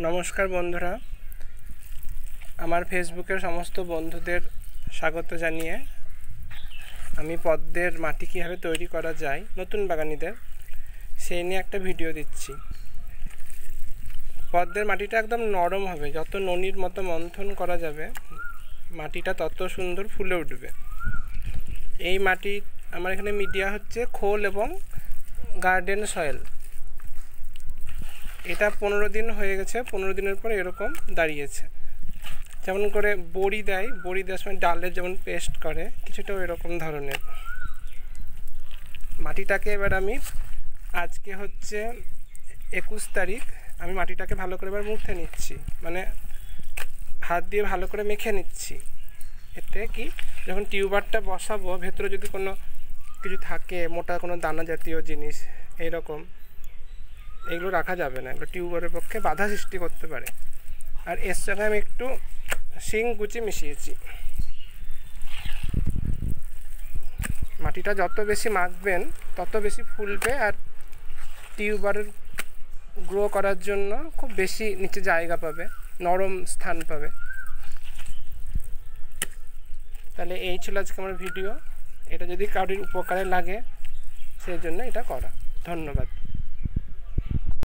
নমস্কার বন্ধুরা, আমার ফেসবুকের সমস্ত বন্ধুদের স্বাগত জানিয়ে আমি পদ্মের মাটি কীভাবে তৈরি করা যায় নতুন বাগানীদের সেই নিয়ে একটা ভিডিও দিচ্ছি। পদ্মের মাটিটা একদম নরম হবে, যত ননির মতো মন্থন করা যাবে মাটিটা তত সুন্দর ফুলে উঠবে। এই মাটি আমার এখানে মিডিয়া হচ্ছে খোল এবং গার্ডেন সয়েল। এটা 15 দিন হয়ে গেছে, 15 দিনের পর এরকম দাঁড়িয়েছে। যেমন করে বড়ি দেওয়ার সময় ডালের যেমন পেস্ট করে, কিছুটাও এরকম ধরনের। মাটিটাকে এবার আমি আজকে হচ্ছে 21 তারিখ, আমি মাটিটাকে ভালো করে এবার মুছে নিচ্ছি, মানে হাত দিয়ে ভালো করে মেখে নিচ্ছি। এতে কি যখন টিউবারটা বসাবো, ভেতরে যদি কোনো কিছু থাকে, মোটা কোনো দানা জাতীয় জিনিস এইরকম, এগুলো রাখা যাবে না, এগুলো টিউবারের পক্ষে বাধা সৃষ্টি করতে পারে। আর এর সঙ্গে আমি একটু শিং কুচি মিশিয়েছি। মাটিটা যত বেশি মাখবেন তত বেশি ফুলবে, আর টিউবারের গ্রো করার জন্য খুব বেশি নিচে জায়গা পাবে, নরম স্থান পাবে। তাহলে এই ছিল আজকে আমার ভিডিও। এটা যদি কারোর উপকারে লাগে সেই জন্য এটা করা। ধন্যবাদ।